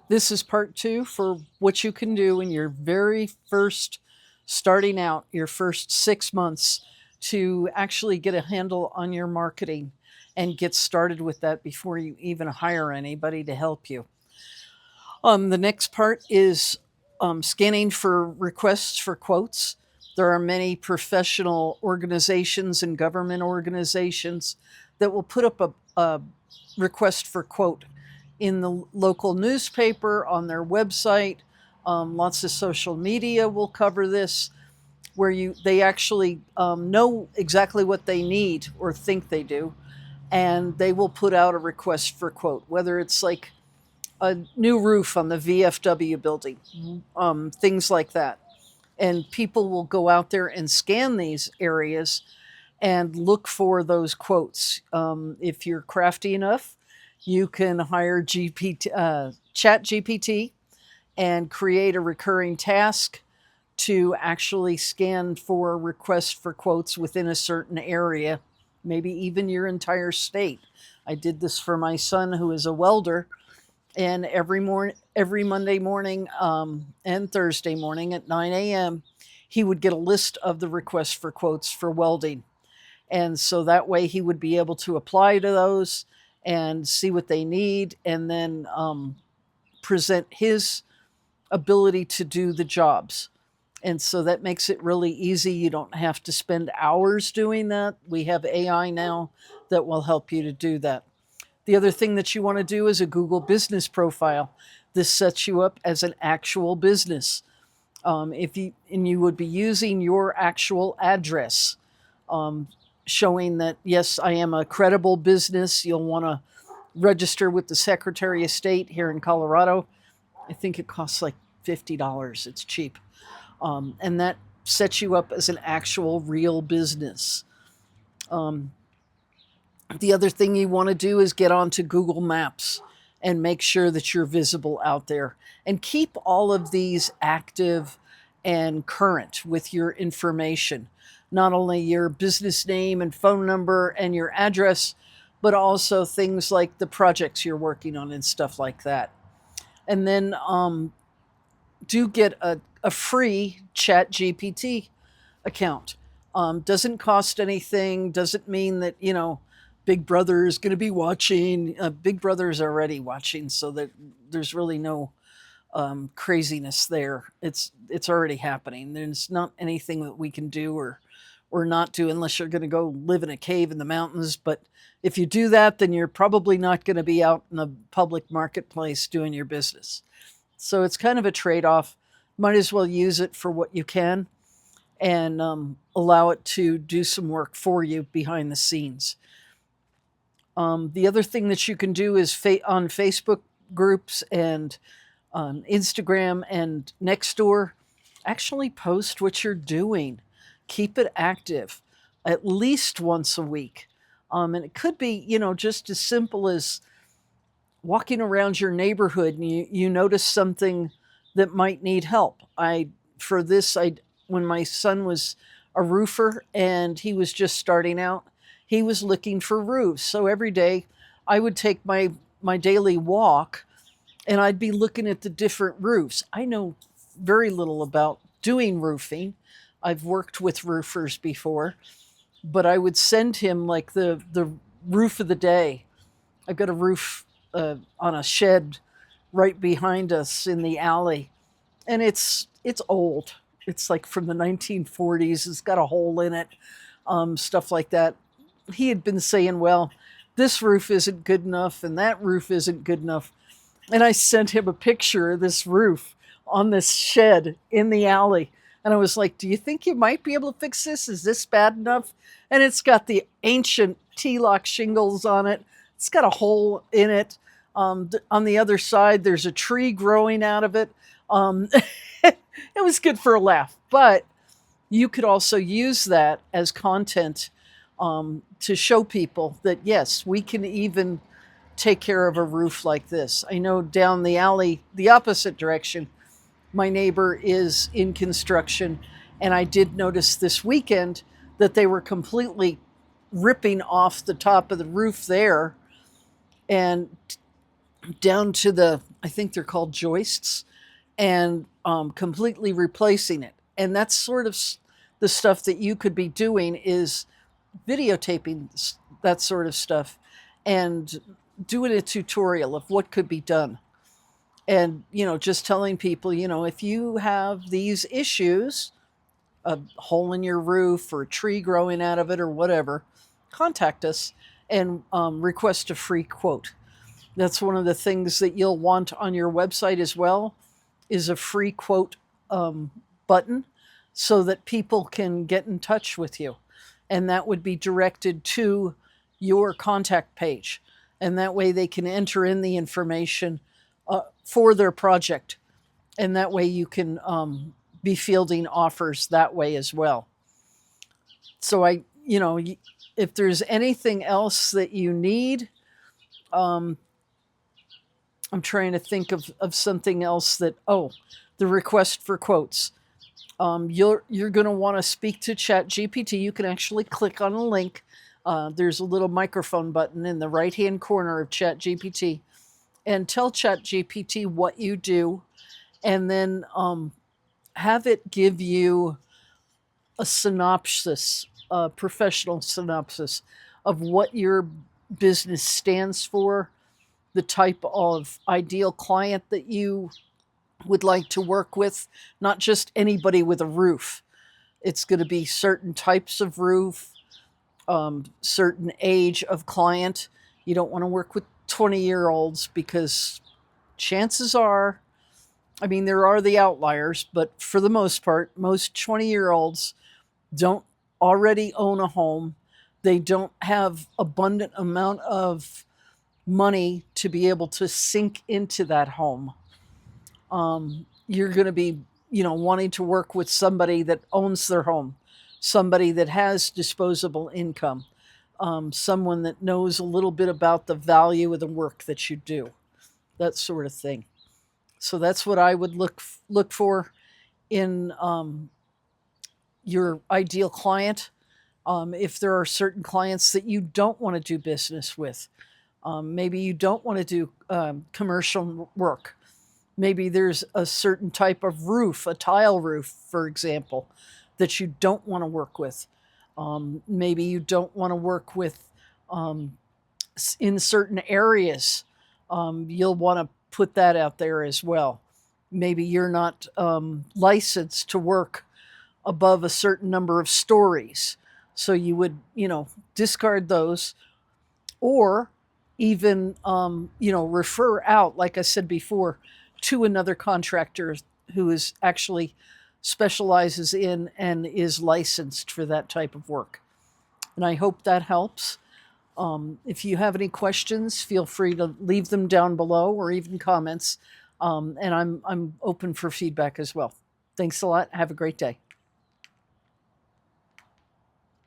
This is part two for what you can do in your very first starting out, your first 6 months to actually get a handle on your marketing and get started with that before you even hire anybody to help you. The next part is scanning for requests for quotes. There are many professional organizations and government organizations that will put up a request for quote in the local newspaper, on their website. Lots of social media will cover this, where they actually know exactly what they need or think they do, and they will put out a request for quote, whether it's like a new roof on the VFW building, things like that. And people will go out there and scan these areas and look for those quotes. If you're crafty enough, you can hire ChatGPT and create a recurring task to actually scan for requests for quotes within a certain area, maybe even your entire state. I did this for my son, who is a welder, and every Monday morning and Thursday morning at 9 a.m., he would get a list of the requests for quotes for welding. And so that way he would be able to apply to those and see what they need, and then present his ability to do the jobs. And so that makes it really easy. You don't have to spend hours doing that. We have AI now that will help you to do that. The other thing that you want to do is a Google business profile. This sets you up as an actual business. If you and you would be using your actual address, um, showing that yes, I am a credible business. You'll want to register with the Secretary of State here in Colorado. I think it costs like $50. It's cheap, and that sets you up as an actual real business. Um, the other thing you want to do is get onto Google Maps and make sure that you're visible out there, and keep all of these active and current with your information. Not only your business name and phone number and your address, but also things like the projects you're working on and stuff like that. And then do get a free Chat GPT account. Doesn't cost anything, doesn't mean that, Big Brother is going to be watching. Big Brother is already watching, so that there's really no craziness there. It's already happening. There's not anything that we can do or not do, unless you're going to go live in a cave in the mountains. But if you do that, then you're probably not going to be out in the public marketplace doing your business. So it's kind of a trade off. Might as well use it for what you can, and allow it to do some work for you behind the scenes. The other thing that you can do is on Facebook groups and on Instagram and Nextdoor, actually post what you're doing. Keep it active at least once a week. And it could be, just as simple as walking around your neighborhood and you notice something that might need help. For this, when my son was a roofer and he was just starting out, he was looking for roofs. So every day I would take my daily walk, and I'd be looking at the different roofs. I know very little about doing roofing. I've worked with roofers before, but I would send him like the roof of the day. I've got a roof on a shed right behind us in the alley, and it's old. It's like from the 1940s. It's got a hole in it, stuff like that. He had been saying, well, this roof isn't good enough and that roof isn't good enough. And I sent him a picture of this roof on this shed in the alley. And I was like, do you think you might be able to fix this? Is this bad enough? And it's got the ancient T-lock shingles on it. It's got a hole in it. On the other side, there's a tree growing out of it. Um, it was good for a laugh. But you could also use that as content, to show people that, yes, we can even take care of a roof like this. I know down the alley, the opposite direction, my neighbor is in construction, and I did notice this weekend that they were completely ripping off the top of the roof there and down to the, I think they're called joists, and completely replacing it. And that's sort of the stuff that you could be doing, is videotaping that sort of stuff and doing a tutorial of what could be done. And, just telling people, if you have these issues, a hole in your roof or a tree growing out of it or whatever, contact us and request a free quote. That's one of the things that you'll want on your website as well, is a free quote button, so that people can get in touch with you. And that would be directed to your contact page. And that way they can enter in the information for their project. And that way you can be fielding offers that way as well. So if there's anything else that you need, I'm trying to think of something else that, the request for quotes. You're going to want to speak to ChatGPT. You can actually click on a link. There's a little microphone button in the right-hand corner of ChatGPT, and tell ChatGPT what you do, and then have it give you a synopsis, a professional synopsis of what your business stands for, the type of ideal client that you would like to work with, not just anybody with a roof. It's going to be certain types of roof, certain age of client. You don't want to work with 20-year-olds, because chances are, there are the outliers, but for the most part, most 20-year-olds don't already own a home. They don't have abundant amount of money to be able to sink into that home. You're going to be, wanting to work with somebody that owns their home, somebody that has disposable income, someone that knows a little bit about the value of the work that you do, that sort of thing. So that's what I would look for in your ideal client. If there are certain clients that you don't want to do business with, maybe you don't want to do commercial work. Maybe there's a certain type of roof, a tile roof, for example, that you don't want to work with. Maybe you don't want to work with in certain areas. You'll want to put that out there as well. Maybe you're not licensed to work above a certain number of stories. So you would, discard those, or even, refer out, like I said before, to another contractor who is actually specializes in and is licensed for that type of work. And I hope that helps. If you have any questions, feel free to leave them down below, or even comments. And I'm open for feedback as well. Thanks a lot. Have a great day.